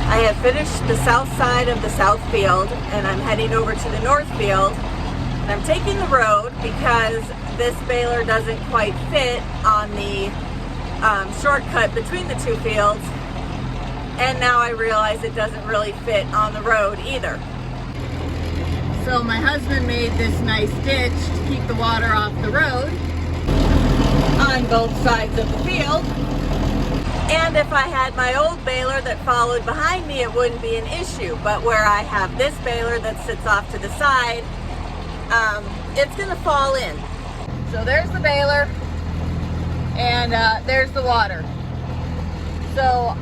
I have finished the south side of the south field and I'm heading over to the north field. And I'm taking the road because this baler doesn't quite fit on the shortcut between the two fields. And now I realize it doesn't really fit on the road either. So my husband made this nice ditch to keep the water off the road on both sides of the field. And if I had my old baler that followed behind me, it wouldn't be an issue. But where I have this baler that sits off to the side, it's gonna fall in. So there's the baler and there's the water. So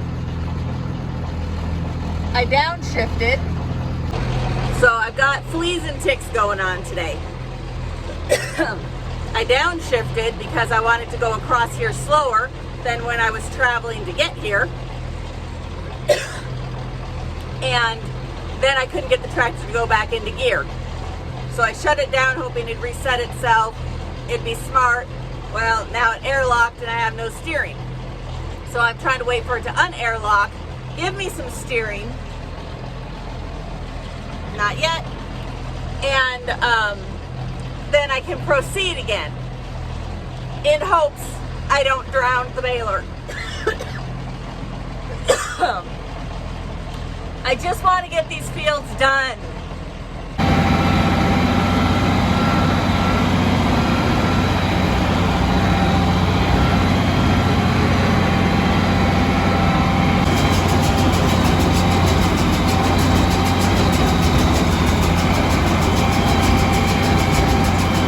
I downshifted. So I've got fleas and ticks going on today. I downshifted because I wanted to go across here slower than when I was traveling to get here. And then I couldn't get the tractor to go back into gear. So I shut it down hoping it'd reset itself. It'd be smart. Well, now it airlocked and I have no steering. So I'm trying to wait for it to unairlock, give me some steering. Not yet. And then I can proceed again in hopes I don't drown the baler. I just want to get these fields done.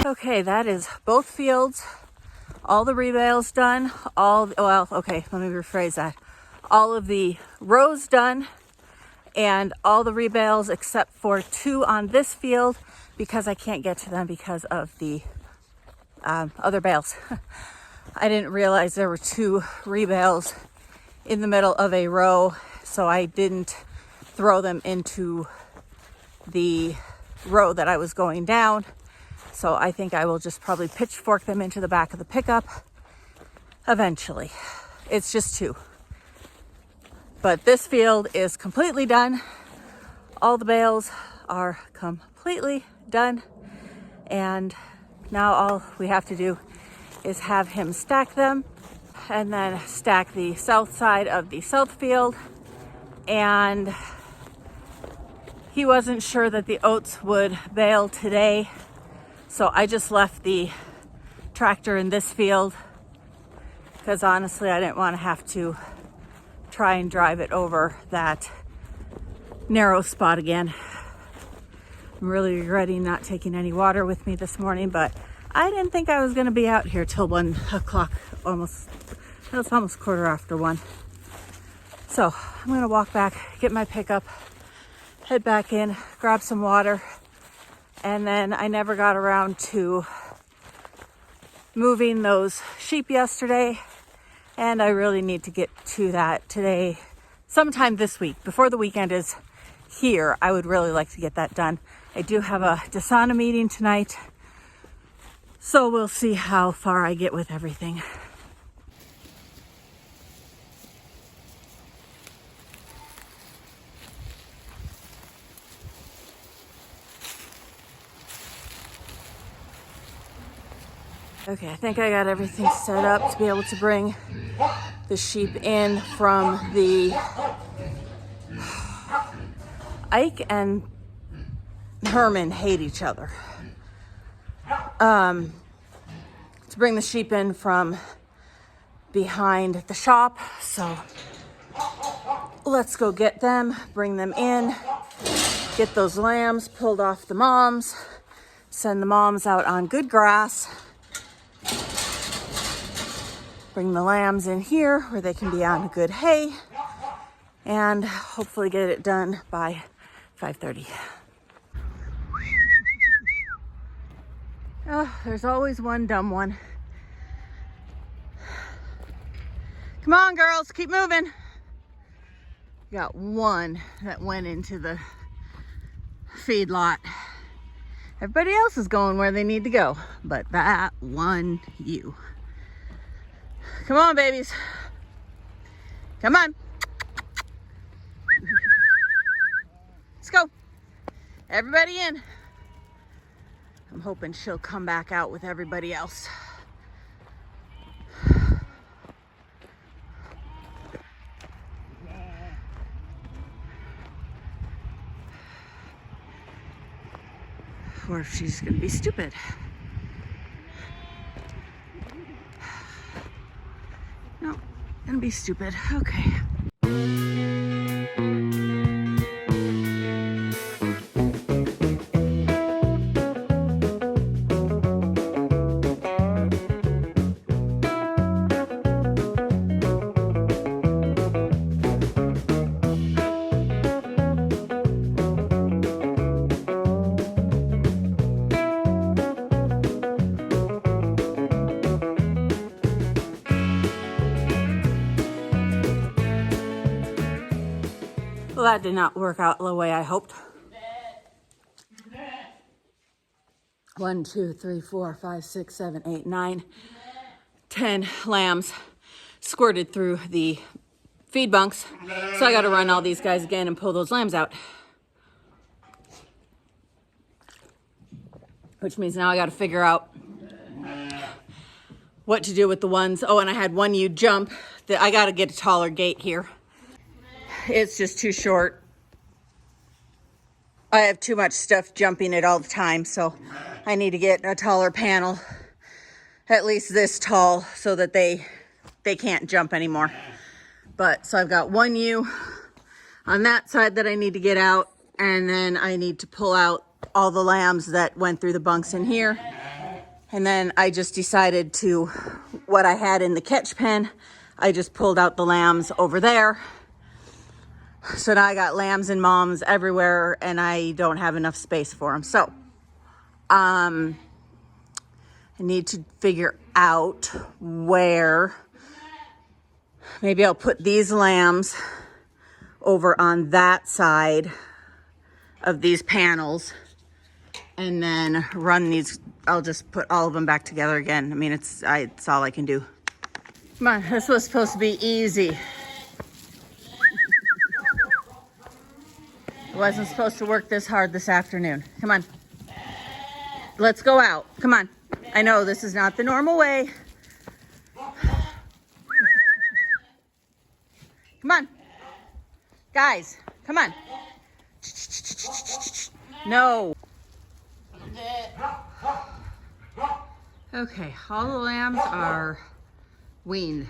Okay, that is both fields, all the rebales done, well, okay, let me rephrase that. All of the rows done and all the rebales except for 2 on this field because I can't get to them because of the other bales. I didn't realize there were 2 rebales in the middle of a row, so I didn't throw them into the row that I was going down. So I think I will just probably pitchfork them into the back of the pickup eventually. It's just 2. But this field is completely done. All the bales are completely done. And now all we have to do is have him stack them and then stack the south side of the south field. And he wasn't sure that the oats would bale today. So I just left the tractor in this field because honestly I didn't want to have to try and drive it over that narrow spot again. I'm really regretting not taking any water with me this morning, but I didn't think I was going to be out here till 1 o'clock, almost. It's almost 1:15. So I'm going to walk back, get my pickup, head back in, grab some water. And then I never got around to moving those sheep yesterday. And I really need to get to that today, sometime this week. Before the weekend is here, I would really like to get that done. I do have a Dasana meeting tonight. So we'll see how far I get with everything. Okay, I think I got everything set up to be able to bring the sheep in from the Ike and Herman hate each other. To bring the sheep in from behind the shop. So let's go get them, bring them in, get those lambs pulled off the moms, send the moms out on good grass. Bring the lambs in here where they can be on good hay and hopefully get it done by 5:30. Oh, there's always one dumb one. Come on, girls, keep moving. Got one that went into the feedlot. Everybody else is going where they need to go, but that one, you. Come on, babies. Come on. Let's go. Everybody in. I'm hoping she'll come back out with everybody else. Or if she's gonna be stupid. No, gonna be stupid. Okay. Well, that did not work out the way I hoped. 1, 2, 3, 4, 5, 6, 7, 8, 9, 10 lambs squirted through the feed bunks. So I got to run all these guys again and pull those lambs out. Which means now I got to figure out what to do with the ones. Oh, and I had one ewe jump. I got to get a taller gate here. It's just too short. I have too much stuff jumping it all the time, so I need to get a taller panel, at least this tall, so that they can't jump anymore. But so I've got one ewe on that side that I need to get out, and then I need to pull out all the lambs that went through the bunks in here. And then I just decided to, what I had in the catch pen, I just pulled out the lambs over there. So now I got lambs and moms everywhere, and I don't have enough space for them. So I need to figure out where. Maybe I'll put these lambs over on that side of these panels and then run these. I'll just put all of them back together again. I mean, it's all I can do. Come on, this was supposed to be easy. It wasn't supposed to work this hard this afternoon. Come on. Let's go out. Come on. I know this is not the normal way. Come on. Guys, come on. No. Okay, all the lambs are weaned.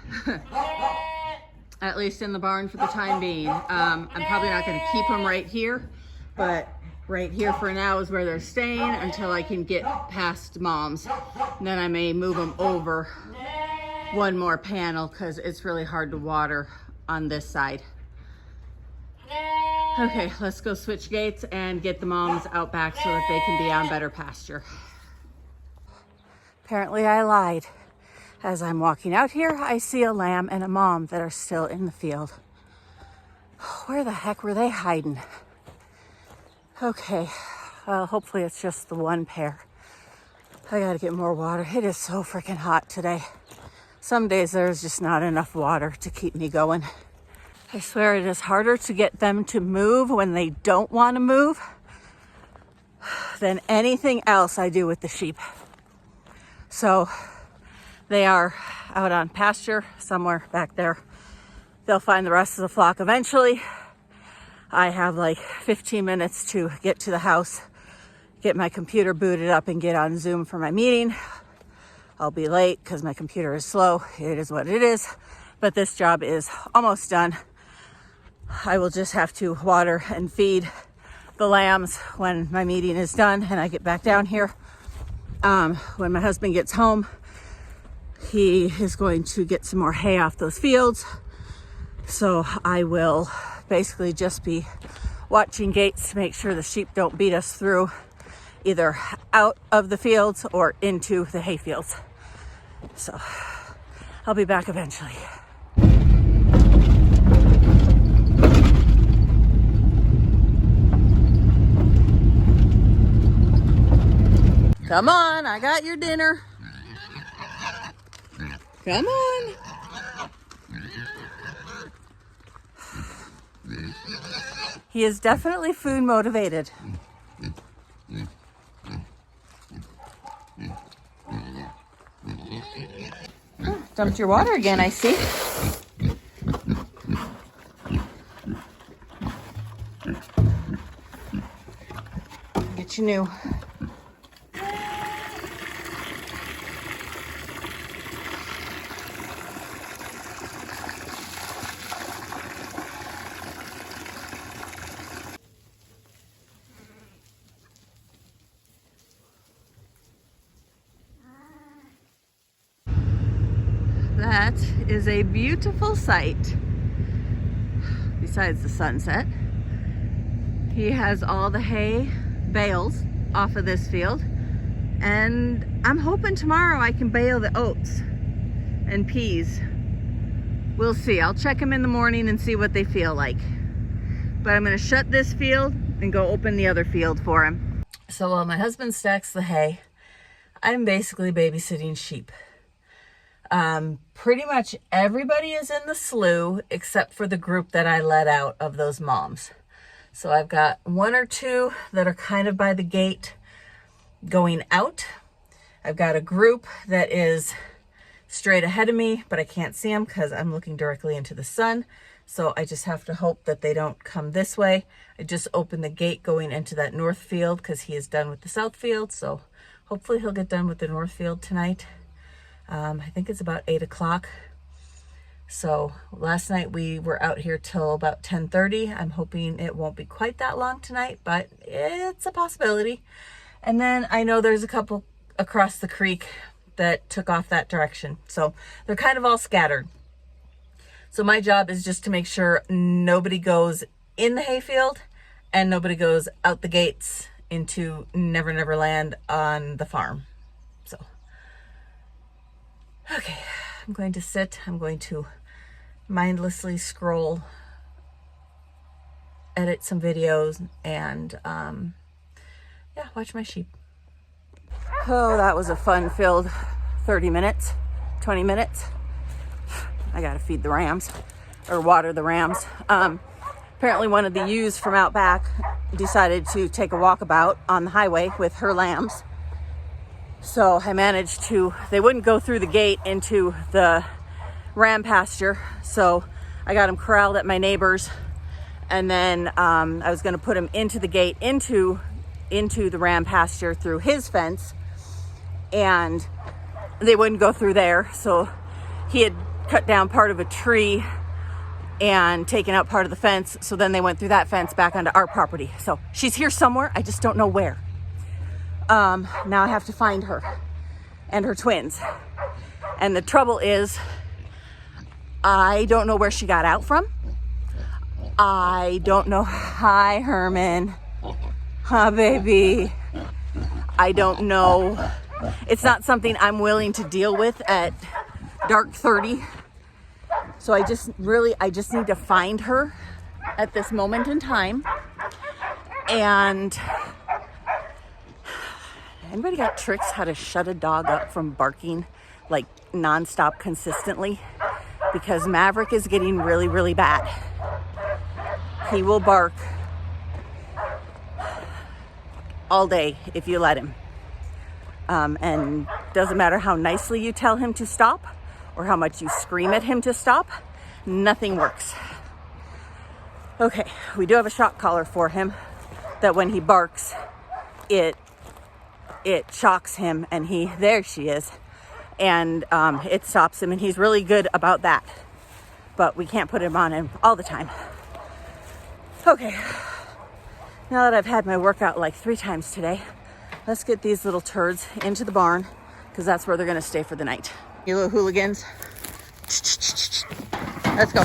At least in the barn for the time being. I'm probably not going to keep them right here, but right here for now is where they're staying until I can get past mom's. And then I may move them over one more panel because it's really hard to water on this side. Okay, let's go switch gates and get the moms out back so that they can be on better pasture. Apparently I lied. As I'm walking out here, I see a lamb and a mom that are still in the field. Where the heck were they hiding? Okay, well, hopefully it's just the one pair. I gotta get more water. It is so freaking hot today. Some days there's just not enough water to keep me going. I swear it is harder to get them to move when they don't want to move than anything else I do with the sheep. So they are out on pasture somewhere back there. They'll find the rest of the flock eventually. I have like 15 minutes to get to the house, get my computer booted up and get on Zoom for my meeting. I'll be late because my computer is slow. It is what it is, but this job is almost done. I will just have to water and feed the lambs when my meeting is done and I get back down here. When my husband gets home, he is going to get some more hay off those fields. So I will basically just be watching gates to make sure the sheep don't beat us through either out of the fields or into the hay fields. So I'll be back eventually. Come on, I got your dinner. Come on. He is definitely food motivated. Oh, dumped your water again, I see. Get you new. That is a beautiful sight. Besides the sunset, he has all the hay bales off of this field, and I'm hoping tomorrow I can bale the oats and peas. We'll see. I'll check them in the morning and see what they feel like. But I'm going to shut this field and go open the other field for him. So while my husband stacks the hay, I'm basically babysitting sheep. Pretty much everybody is in the slough except for the group that I let out of those moms. So I've got one or two that are kind of by the gate going out. I've got a group that is straight ahead of me, but I can't see them because I'm looking directly into the sun. So I just have to hope that they don't come this way. I just opened the gate going into that north field because he is done with the south field. So hopefully he'll get done with the north field tonight. I think it's about 8 o'clock. So last night we were out here till about 10:30. I'm hoping it won't be quite that long tonight, but it's a possibility. And then I know there's a couple across the creek that took off that direction. So they're kind of all scattered. So my job is just to make sure nobody goes in the hayfield and nobody goes out the gates into Never Never Land on the farm. So, okay, I'm going to sit. I'm going to mindlessly scroll, edit some videos, and yeah, watch my sheep. Oh, that was a fun-filled 30 minutes, 20 minutes. I gotta feed the rams, or water the rams. Apparently one of the ewes from out back decided to take a walkabout on the highway with her lambs. So I managed to, they wouldn't go through the gate into the ram pasture. So I got them corralled at my neighbor's, and then I was gonna put them into the gate, into the ram pasture through his fence, and they wouldn't go through there. So he had cut down part of a tree and taken out part of the fence. So then they went through that fence back onto our property. So she's here somewhere. I just don't know where. Now I have to find her and her twins. And the trouble is, I don't know where she got out from. I don't know. Hi, Herman. Huh, baby. I don't know. It's not something I'm willing to deal with at dark 30. So I just need to find her at this moment in time. And anybody got tricks how to shut a dog up from barking like nonstop consistently? Because Maverick is getting really, really bad. He will bark all day if you let him. And doesn't matter how nicely you tell him to stop or how much you scream at him to stop, nothing works. Okay, we do have a shock collar for him that when he barks, it shocks him, and there she is, and it stops him, and he's really good about that. But we can't put him on him all the time. Okay, now that I've had my workout like 3 times today, let's get these little turds into the barn, because that's where they're gonna stay for the night. You little hooligans. Let's go.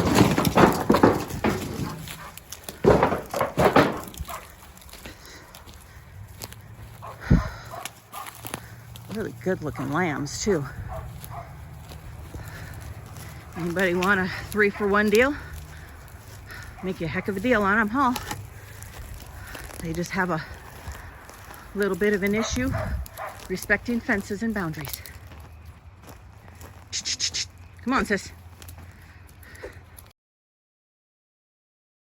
Really good looking lambs too. Anybody want a 3-for-1 deal? Make you a heck of a deal on them, huh? They just have a little bit of an issue respecting fences and boundaries. Come on, sis.